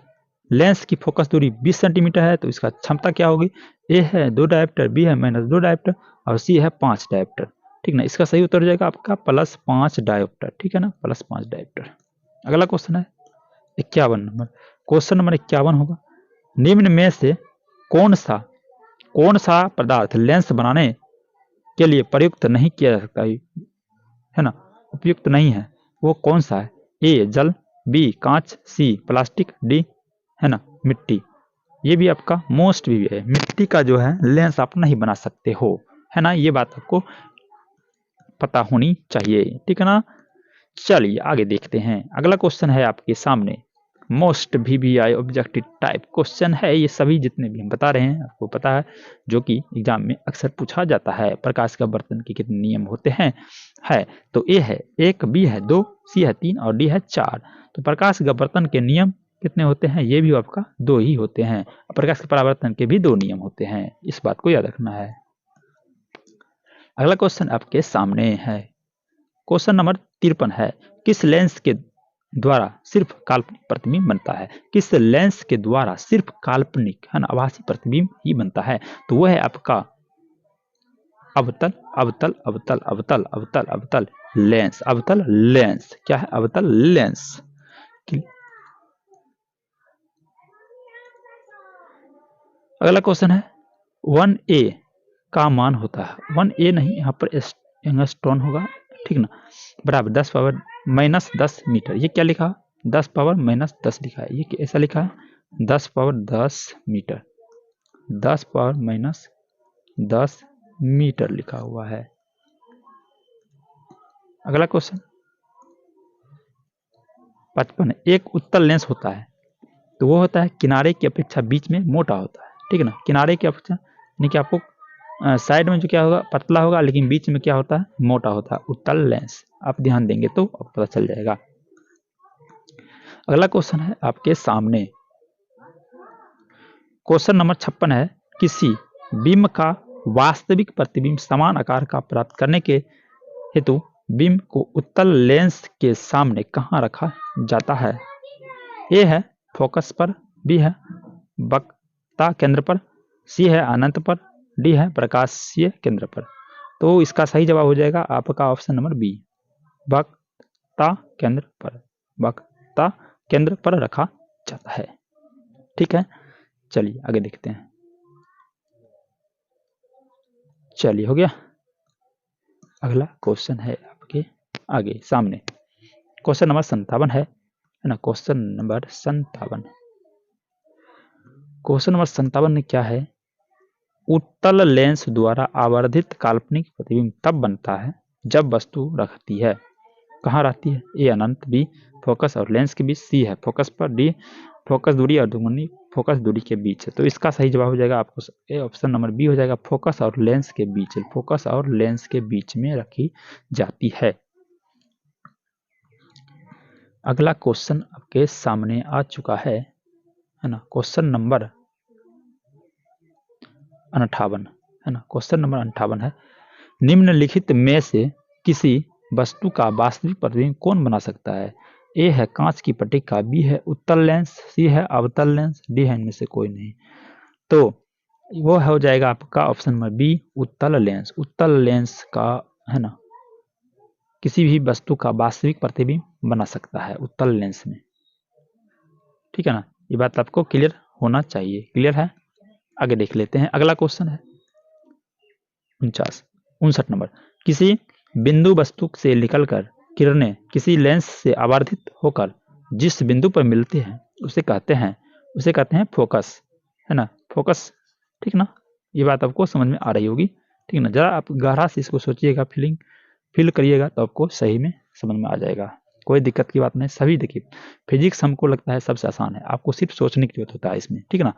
लेंस की फोकस दूरी 20 सेंटीमीटर है, तो इसका क्षमता क्या होगी? ए है 2 डायोप्टर, बी है -2 डायोप्टर और सी है 5 डायोप्टर, ठीक ना। इसका सही उत्तर हो जाएगा आपका +5 डायोप्टर, ठीक है ना, +5 डायोप्टर। अगला क्वेश्चन है 51 नंबर, क्वेश्चन नंबर 51 होगा, निम्न में से कौन सा पदार्थ लेंस बनाने के लिए प्रयुक्त नहीं किया जा सकता है ना, उपयुक्त नहीं है, वो कौन सा है? ए जल, बी कांच, सी प्लास्टिक, डी है ना मिट्टी। ये भी आपका मोस्ट भी है, मिट्टी का जो है लेंस आप नहीं बना सकते हो, है ना, ये बात आपको पता होनी चाहिए, ठीक है ना। चलिए आगे देखते हैं। अगला क्वेश्चन है आपके सामने, most VBI objective type question है। ये सभी जितने भी हम बता रहे हैं आपको पता है, जो कि एग्जाम में अक्सर पूछा जाता है। प्रकाश का बर्तन के कितने नियम होते हैं? तो ए है 1, बी है 2, सी है 3 और डी है 4। तो प्रकाश का बर्तन के नियम कितने होते हैं? ये भी आपका 2 ही होते हैं। प्रकाश के परावर्तन के भी 2 नियम होते हैं, इस बात को याद रखना है। अगला क्वेश्चन आपके सामने है, क्वेश्चन नंबर 53 है, किस लेंस के द्वारा सिर्फ काल्पनिक प्रतिबिंब बनता है? किस लेंस के द्वारा सिर्फ काल्पनिक, है ना, आभासी प्रतिबिंब ही बनता है? तो वो है आपका अवतल अवतल अवतल अवतल अवतल अवतल लेंस। अवतल लेंस क्या है? अवतल लेंस। अगला क्वेश्चन है 1A का मान होता है, 1A नहीं, यहाँ पर एंगस्ट्रॉन होगा, ठीक ना, बराबर 10⁻ -10 मीटर। ये क्या लिखा, 10 पावर -10 लिखा है। ये ऐसा लिखा है 10 पावर 10 मीटर, 10 पावर -10 मीटर लिखा हुआ है। अगला क्वेश्चन 55, एक उत्तल लेंस होता है तो वो होता है किनारे की अपेक्षा बीच में मोटा होता है, ठीक है ना। किनारे की अपेक्षा यानी कि आपको साइड में जो क्या होगा पतला होगा, लेकिन बीच में क्या होता है मोटा होता है, उत्तल लेंस। आप ध्यान देंगे तो आपको पता चल जाएगा। अगला क्वेश्चन है आपके सामने, क्वेश्चन नंबर 56 है, किसी बिंब का वास्तविक प्रतिबिंब समान आकार का प्राप्त करने के हेतु बिंब को उत्तल लेंस के सामने कहाँ रखा जाता है। ए है फोकस पर, बी है वक्ता केंद्र पर, सी है अनंत पर, डी है प्रकाशीय केंद्र पर। तो इसका सही जवाब हो जाएगा आपका ऑप्शन नंबर बी, वक्ता केंद्र पर। वक्ता केंद्र पर रखा जाता है, ठीक है। चलिए आगे देखते हैं। चलिए हो गया। अगला क्वेश्चन है आपके आगे सामने, क्वेश्चन नंबर 57 है ना। क्वेश्चन नंबर 57, क्वेश्चन नंबर 57 में क्या है, उत्तल लेंस द्वारा आवर्धित काल्पनिक प्रतिबिंब तब बनता है जब वस्तु रखती है, कहाँ रहती है, ए अनंत, बी फोकस और लेंस के बीच, सी है फोकस पर, डी फोकस दूरी और ध्वनि फोकस दूरी के बीच है। तो इसका सही जवाब हो जाएगा आपको ऑप्शन नंबर बी हो जाएगा, फोकस और लेंस के बीच, फोकस और लेंस के बीच में रखी जाती है। अगला क्वेश्चन आपके सामने आ चुका है ना, क्वेश्चन नंबर 58 है ना। क्वेश्चन नंबर 58 है, निम्नलिखित में से किसी वस्तु का वास्तविक प्रतिबिंब कौन बना सकता है। ए है कांच की पट्टिका, बी है उत्तल लेंस, सी है अवतल लेंस, डी है इनमें से कोई नहीं। तो वो हो जाएगा आपका ऑप्शन नंबर बी, उत्तल लेंस। उत्तल लेंस का है ना किसी भी वस्तु का वास्तविक प्रतिबिंब बना सकता है उत्तल लेंस में, ठीक है ना। ये बात आपको क्लियर होना चाहिए। क्लियर है, आगे देख लेते हैं। अगला क्वेश्चन है 59 नंबर, किसी बिंदु वस्तु से निकलकर किरणें किसी लेंस से आवर्धित होकर जिस बिंदु पर मिलते हैं उसे कहते हैं फोकस, है ना, फोकस, ठीक ना। ये बात आपको समझ में आ रही होगी, ठीक ना। जरा आप गहरा से इसको सोचिएगा, फील करिएगा तो आपको सही में समझ में आ जाएगा। कोई दिक्कत की बात नहीं। सभी देखिए फिजिक्स हमको लगता है सबसे आसान है, आपको सिर्फ सोचने की जरूरत होता है इसमें, ठीक है ना।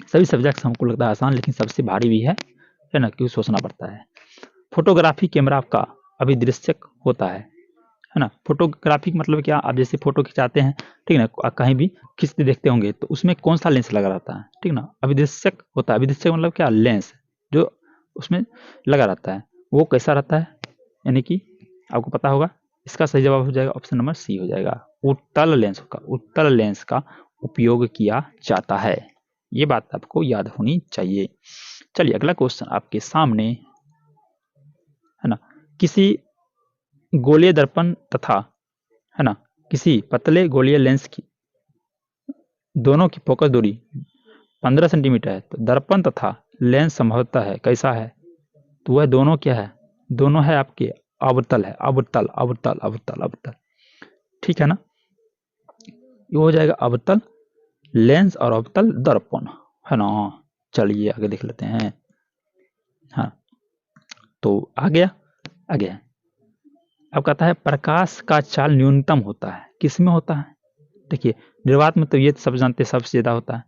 सभी सब्जेक्ट हमको लगता है आसान, लेकिन सबसे भारी भी है ना, क्यों सोचना पड़ता है। फोटोग्राफी कैमरा का अभिदृश्यक होता है ना। फोटोग्राफी मतलब क्या, आप जैसे फोटो खिंचाते हैं, ठीक ना, कहीं भी खींचते देखते होंगे तो उसमें कौन सा लेंस लगा रहता है, ठीक ना, अभिदृश्यक होता है। अभिदृश्यक मतलब क्या, लेंस जो उसमें लगा रहता है वो कैसा रहता है, यानी कि आपको पता होगा। इसका सही जवाब हो जाएगा ऑप्शन नंबर सी हो जाएगा, उत्तल लेंस का। उत्तल लेंस का उपयोग किया जाता है, ये बात आपको याद होनी चाहिए। चलिए अगला क्वेश्चन आपके सामने है ना, किसी गोलीय दर्पण तथा है ना किसी पतले गोलीय लेंस की दोनों की फोकस दूरी 15 सेंटीमीटर है, तो दर्पण तथा लेंस संभवतः है कैसा है, तो वह दोनों क्या है, दोनों है आपके अवतल है, अवतल अवतल अवतल अवतल, ठीक है ना। ये हो जाएगा अवतल लेंस और अवतल दर्पण, है ना। चलिए आगे देख लेते हैं। हाँ तो आ गया। अब कहता है प्रकाश का चाल न्यूनतम होता है, किसमें होता है। देखिए निर्वात में तो ये सब जानते हैं सबसे ज्यादा होता है,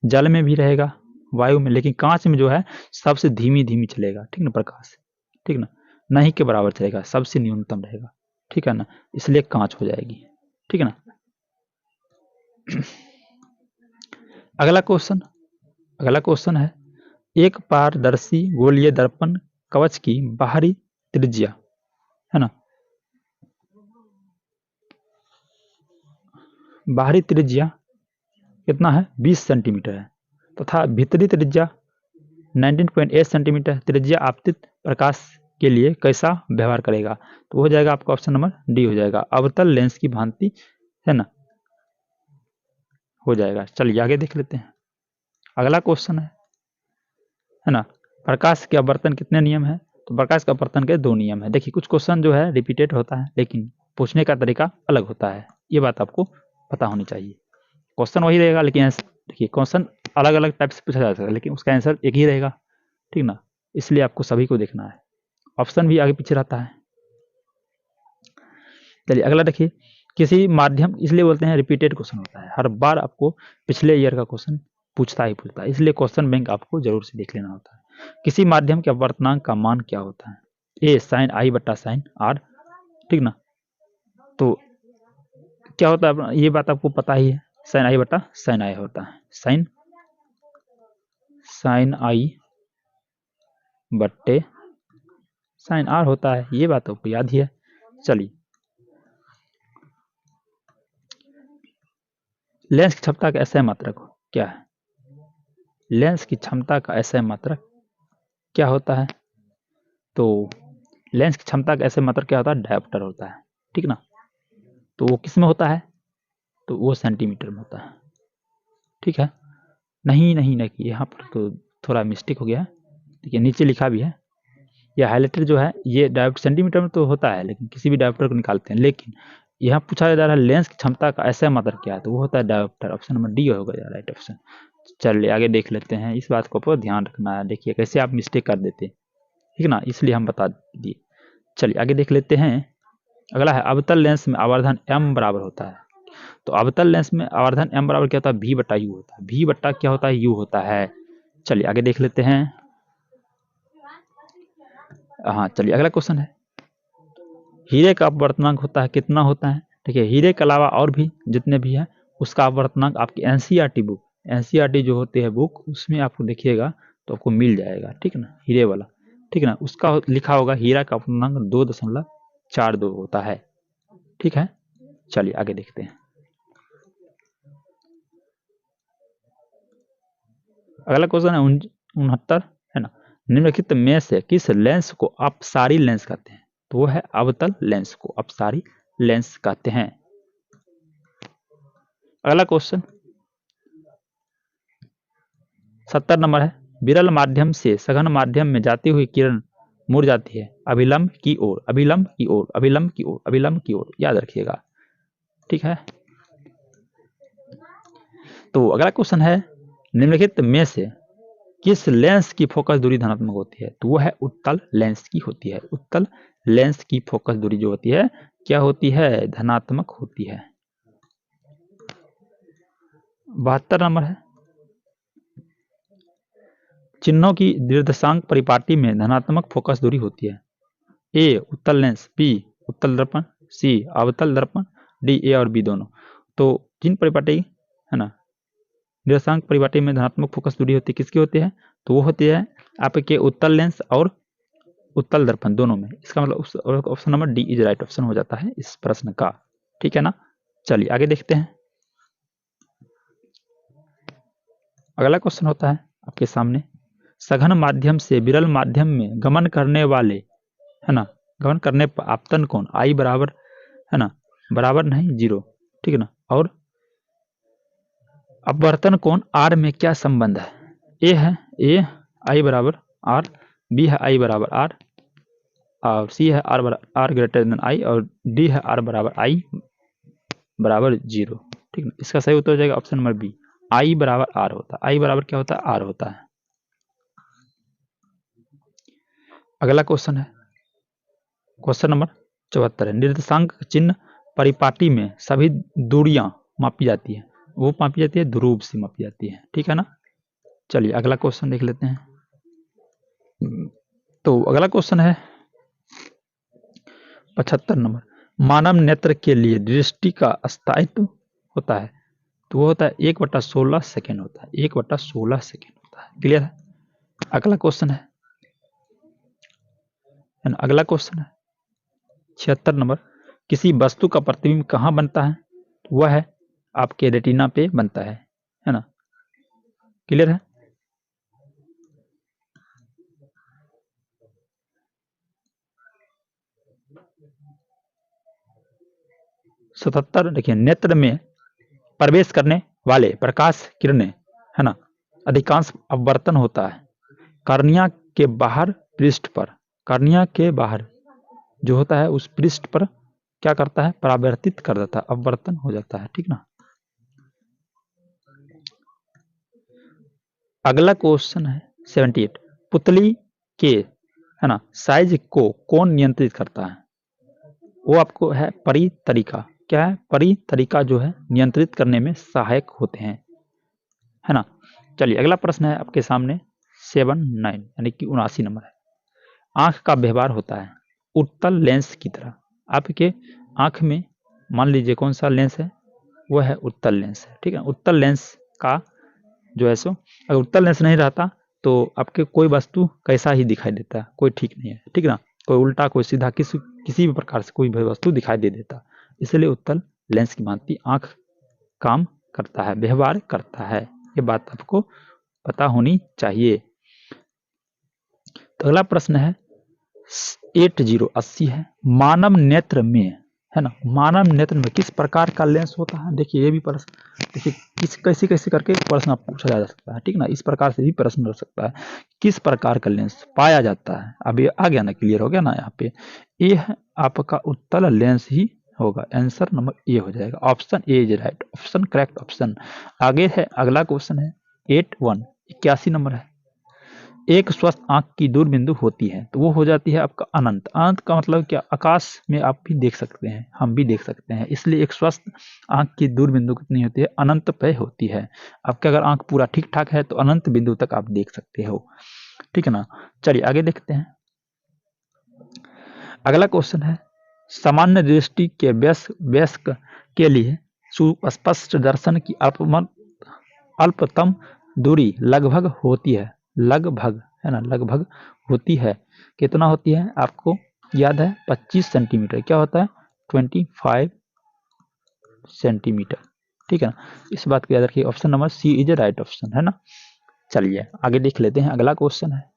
जल में भी रहेगा, वायु में, लेकिन कांच में जो है सबसे धीमी धीमी चलेगा, ठीक ना, प्रकाश, ठीक ना, नहीं के बराबर चलेगा, सबसे न्यूनतम रहेगा, ठीक है ना, इसलिए कांच हो जाएगी, ठीक है ना। अगला क्वेश्चन है, एक पारदर्शी गोलीय दर्पण कवच की बाहरी त्रिज्या है ना, बाहरी त्रिज्या कितना है 20 सेंटीमीटर है, तथा भीतरी त्रिज्या 19.8 सेंटीमीटर। त्रिज्या आपतित प्रकाश के लिए कैसा व्यवहार करेगा, तो हो जाएगा आपका ऑप्शन नंबर डी हो जाएगा, अवतल लेंस की भांति, है ना, हो जाएगा। चलिए आगे देख लेते हैं। अगला क्वेश्चन है ना, प्रकाश के अपवर्तन कितने नियम है, तो प्रकाश का अपवर्तन के 2 नियम है। देखिए कुछ क्वेश्चन जो है रिपीटेड होता है, लेकिन पूछने का तरीका अलग होता है, ये बात आपको पता होनी चाहिए। क्वेश्चन वही रहेगा, लेकिन देखिए क्वेश्चन अलग अलग टाइप से पूछा जा सकता है, लेकिन उसका आंसर एक ही रहेगा, ठीक ना। इसलिए आपको सभी को देखना है, ऑप्शन भी आगे पीछे रहता है। चलिए अगला देखिए, किसी माध्यम, इसलिए बोलते हैं रिपीटेड क्वेश्चन होता है, हर बार आपको पिछले ईयर का क्वेश्चन पूछता है, इसलिए क्वेश्चन बैंक आपको जरूर से देख लेना होता है। किसी माध्यम के अपवर्तनांक का मान क्या होता है? ए साइन आई बटा साइन आर, ठीक ना। तो क्या होता है, ये बात आपको पता ही है, साइन आई बटा साइन आई होता है, साइन आई बट्टे साइन आर होता है, ये बात आपको याद ही है। चलिए, लेंस की क्षमता का एसआई मात्रक क्या है? लेंस की क्षमता का एसआई मात्रक क्या होता है? तो लेंस की क्षमता का एसआई मात्रक क्या होता है? डायोप्टर होता है, ठीक ना। तो वो किस में होता है? तो वो सेंटीमीटर में होता है, ठीक है। नहीं, यहाँ पर तो थोड़ा मिस्टेक हो गया है, देखिए नीचे लिखा भी है, यह हाइलाइटर जो है ये डायोप्टर सेंटीमीटर में तो होता है, लेकिन किसी भी डायोप्टर को निकालते हैं, लेकिन यहाँ पूछा जा रहा है लेंस की क्षमता का एसआई मात्रक क्या है, तो वो होता है डायोप्टर। ऑप्शन नंबर डी होगा राइट ऑप्शन। चलिए आगे देख लेते हैं, इस बात को आपको ध्यान रखना है, देखिए कैसे आप मिस्टेक कर देते, ठीक ना, इसलिए हम बता दिए। चलिए आगे देख लेते हैं, अगला है अवतल लेंस में आवर्धन m बराबर होता है। तो अवतल लेंस में आवर्धन m बराबर क्या होता है? v बटा u होता है, v बटा क्या होता है? u होता है। चलिए आगे देख लेते हैं, हाँ चलिए अगला क्वेश्चन है, हीरे का अपवर्तनांक होता है कितना होता है? देखिए हीरे के अलावा और भी जितने भी है उसका अपवर्तनांक आपकी एनसीईआरटी बुक, एनसीईआरटी जो होती है बुक, उसमें आपको देखिएगा तो आपको मिल जाएगा, ठीक ना, हीरे वाला, ठीक ना, उसका लिखा होगा हीरा का अपवर्तनांक 2.42 होता है, ठीक है। चलिए आगे देखते हैं, अगला क्वेश्चन है 69 है ना, निम्नलिखित में से किस लेंस को अपसारी लेंस कहते हैं? तो वो है अवतल लेंस को अपसारी लेंस कहते हैं। अगला क्वेश्चन 70 नंबर है, विरल माध्यम से सघन माध्यम में जाती हुई किरण मुड़ जाती है अभिलंब की ओर, अभिलंब की ओर, अभिलंब की ओर, अभिलंब की ओर, याद रखिएगा, ठीक है। तो अगला क्वेश्चन है, निम्नलिखित में से किस लेंस की फोकस दूरी धनात्मक होती है? तो वो है उत्तल लेंस की होती है, उत्तल लेंस की फोकस दूरी जो होती है क्या होती है? धनात्मक होती है। 72 नंबर है, चिन्हों की निर्देशांक परिपाटी में धनात्मक फोकस दूरी होती है। ए उत्तल लेंस, बी उत्तल दर्पण, सी अवतल दर्पण, डी ए और बी दोनों। तो जिन परिपाटी है ना, निर्देशांक परिपाटी में धनात्मक फोकस दूरी होती है, किसकी होती है? तो वो होती है आपके उत्तल लेंस और उत्तल दर्पण दोनों में। इसका मतलब option number D is right option हो जाता है इस प्रश्न का, ठीक है ना। चलिए आगे देखते हैं, अगला क्वेश्चन होता है आपके सामने, सघन माध्यम से विरल माध्यम में गमन करने वाले, है ना, गमन करने पर आपतन कोण आई बराबर, है ना, बराबर नहीं 0, ठीक है ना, और अपवर्तन कोण आर में क्या संबंध है? ए है ए आई बराबर आर, बी है आई बराबर आर, और सी है आर ग्रेटर देन आई, और डी है आर बराबर आई बराबर 0, ठीक है। इसका सही उत्तर हो जाएगा ऑप्शन नंबर बी, आई बराबर आर होता है, आई बराबर क्या होता है? आर होता है। अगला क्वेश्चन है क्वेश्चन नंबर 74 है, निर्देशांक चिन्ह परिपाटी में सभी दूरियां मापी जाती है, वो मापी जाती है ध्रुव से मापी जाती है, ठीक है ना। चलिए अगला क्वेश्चन देख लेते हैं, तो अगला क्वेश्चन है 75 नंबर, मानव नेत्र के लिए दृष्टि का स्थायित्व होता है, तो वो होता है 1/16 सेकेंड होता है, 1/16 सेकेंड होता है, क्लियर है। अगला क्वेश्चन है ना, अगला क्वेश्चन है 76 नंबर, किसी वस्तु का प्रतिबिंब कहाँ बनता है? तो वह है आपके रेटिना पे बनता है ना, क्लियर है। सतहत्तर देखिए, नेत्र में प्रवेश करने वाले प्रकाश किरणें, है ना, अधिकांश अपवर्तन होता है कार्निया के बाहर पृष्ठ पर, कार्निया के बाहर जो होता है उस पृष्ठ पर क्या करता है, परावर्तित कर देता है, अपवर्तन हो जाता है, ठीक ना। अगला क्वेश्चन है 78, पुतली के, है ना, साइज को कौन नियंत्रित करता है। वो आपको है परितरिका, क्या है, परितरिका जो है नियंत्रित करने में सहायक होते हैं, है ना। चलिए अगला प्रश्न है आपके सामने 79 यानी कि 79 नंबर है। आंख का व्यवहार होता है उत्तल लेंस की तरह। आपके आंख में मान लीजिए कौन सा लेंस है, वो है उत्तल लेंस है, ठीक है। उत्तल लेंस का जो है सो, अगर उत्तल लेंस नहीं रहता तो आपके कोई वस्तु कैसा ही दिखाई देता है, कोई ठीक नहीं है, ठीक ना। कोई उल्टा कोई सीधा किसी भी प्रकार से कोई भी वस्तु दिखाई दे देता। इसलिए उत्तल लेंस की भांति आंख काम करता है, व्यवहार करता है, ये बात आपको पता होनी चाहिए। तो अगला प्रश्न है 80 है, मानव नेत्र में, है ना, मानव नेत्र में किस प्रकार का लेंस होता है। देखिए ये भी प्रश्न, देखिए किस कैसे कैसे करके प्रश्न आप पूछा जा सकता है, ठीक ना। इस प्रकार से भी प्रश्न रह सकता है, किस प्रकार का लेंस पाया जाता है। अब ये आ गया ना, क्लियर हो गया ना यहाँ पे। ये है आपका उत्तल लेंस ही होगा, आंसर नंबर ए हो जाएगा, option A is right option, correct option. आगे है अगला क्वेश्चन है 81 नंबर है, एक स्वस्थ आंख की दूर बिंदु होती है तो वो हो जाती है आपका अनंत। अनंत का मतलब क्या, आकाश में आप भी देख सकते हैं, हम भी देख सकते हैं, इसलिए एक स्वस्थ आंख की दूर बिंदु कितनी होती है, अनंत पे होती है। आपके अगर आंख पूरा ठीक ठाक है तो अनंत बिंदु तक आप देख सकते हो, ठीक है ना। चलिए आगे देखते हैं। अगला क्वेश्चन है, सामान्य दृष्टि के वयस्क के लिए सुस्पष्ट दर्शन की अल्पतम दूरी लगभग होती है, लगभग, है ना, लगभग होती है। कितना होती है आपको याद है, 25 सेंटीमीटर। क्या होता है, 25 सेंटीमीटर, ठीक है ना। इस बात को याद रखिए, option number C is right option, है ना। चलिए आगे देख लेते हैं, अगला क्वेश्चन है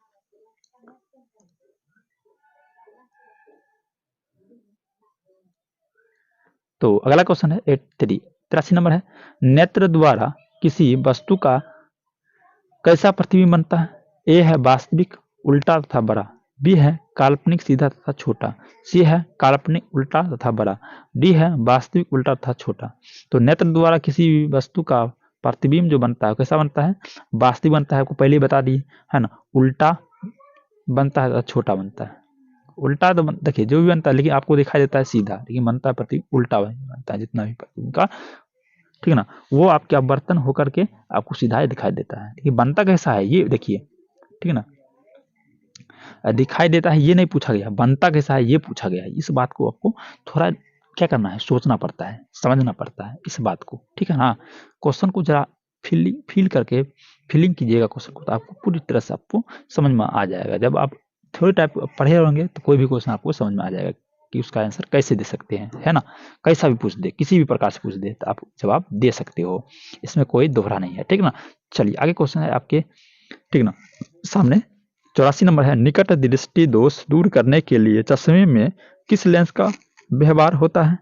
तो अगला क्वेश्चन है 83 नंबर है, नेत्र द्वारा किसी वस्तु का कैसा प्रतिबिंब बनता है। ए है वास्तविक उल्टा तथा बड़ा, बी है काल्पनिक सीधा तथा छोटा, सी है काल्पनिक उल्टा तथा बड़ा, डी है वास्तविक उल्टा तथा छोटा। तो नेत्र द्वारा किसी भी वस्तु का प्रतिबिंब जो बनता है कैसा बनता है, वास्तविक बनता है, आपको पहले ही बता दिए, है ना। उल्टा बनता है तथा छोटा बनता है। उल्टा तो देखिए जो भी बनता है, लेकिन आपको दिखाई देता है सीधा, लेकिन बनता है प्रतिबिंब उल्टा बनता है, जितना भी प्रतिबिंब का, ठीक है ना। वो आपके अपवर्तन होकर के आपको सीधा ही दिखाई देता है, लेकिन बनता कैसा है ये देखिए, ठीक है ना। दिखाई देता है ये नहीं पूछा गया, बनता कैसा है ये पूछा गया है। इस बात को आपको थोड़ा क्या करना है, सोचना पड़ता है, समझना पड़ता है इस बात को, ठीक है ना। क्वेश्चन को जरा फील करके फीलिंग कीजिएगा क्वेश्चन को, तो आपको पूरी तरह से आपको समझ में आ जाएगा। जब आप थोड़ी टाइप पढ़े होंगे तो कोई भी क्वेश्चन आपको समझ में आ जाएगा कि उसका आंसर कैसे दे सकते हैं, है ना। कैसा भी पूछ दे, किसी भी प्रकार से पूछ दे तो आप जवाब दे सकते हो, इसमें कोई दोहरा नहीं है, ठीक ना। चलिए आगे क्वेश्चन है आपके, ठीक ना, सामने 84 नंबर है, निकट दृष्टि दोष दूर करने के लिए चश्मे में किस लेंस का व्यवहार होता है।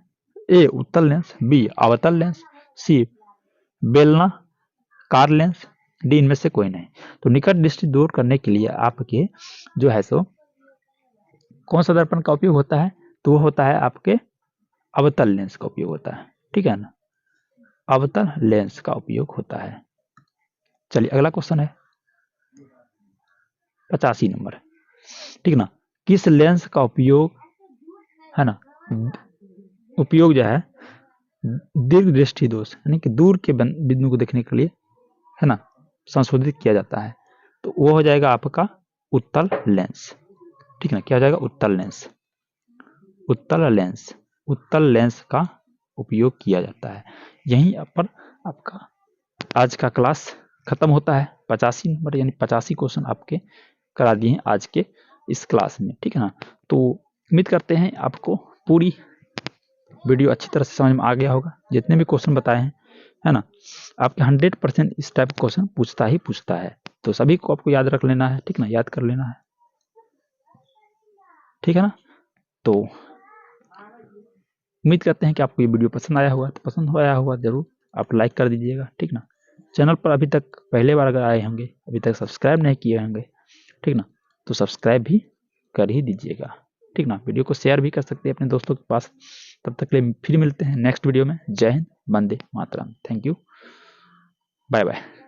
ए उत्तल लेंस, बी अवतल लेंस, सी बेलनाकार लेंस, डी इनमें से कोई नहीं। तो निकट दृष्टि दूर करने के लिए आपके जो है सो कौन सा दर्पण का उपयोग होता है, तो वो होता है आपके अवतल लेंस का उपयोग होता है, ठीक है ना, अवतल लेंस का उपयोग होता है। चलिए अगला क्वेश्चन है 85 नंबर, ठीक ना, किस लेंस का उपयोग, है ना, उपयोग जो है दीर्घ दृष्टि दोष यानी कि दूर के बिंदु को देखने के लिए, है ना, संशोधित किया जाता है। तो वो हो जाएगा आपका उत्तल लेंस, ठीक है ना। क्या हो जाएगा, उत्तल लेंस, उत्तल लेंस, उत्तल लेंस का उपयोग किया जाता है। यहीं पर आपका आज का क्लास खत्म होता है। 85 नंबर यानी 85 क्वेश्चन आपके करा दिए हैं आज के इस क्लास में, ठीक है ना। तो उम्मीद करते हैं आपको पूरी वीडियो अच्छी तरह से समझ में आ गया होगा, जितने भी क्वेश्चन बताए हैं, है ना। आपके 100% इस टाइप क्वेश्चन पूछता ही पूछता है, तो सभी को आपको याद रख लेना है, ठीक ना, याद कर लेना है, ठीक है ना। तो उम्मीद करते हैं कि आपको ये वीडियो पसंद आया होगा, तो पसंद आया होगा जरूर आप लाइक कर दीजिएगा, ठीक ना। चैनल पर अभी तक पहले बार अगर आए होंगे, अभी तक सब्सक्राइब नहीं किए होंगे, ठीक ना, तो सब्सक्राइब भी कर ही दीजिएगा, ठीक ना। वीडियो को शेयर भी कर सकते हैं अपने दोस्तों के पास, तब तक के लिए फिर मिलते हैं नेक्स्ट वीडियो में। जय हिंद, वंदे मातरम। Thank you, bye bye.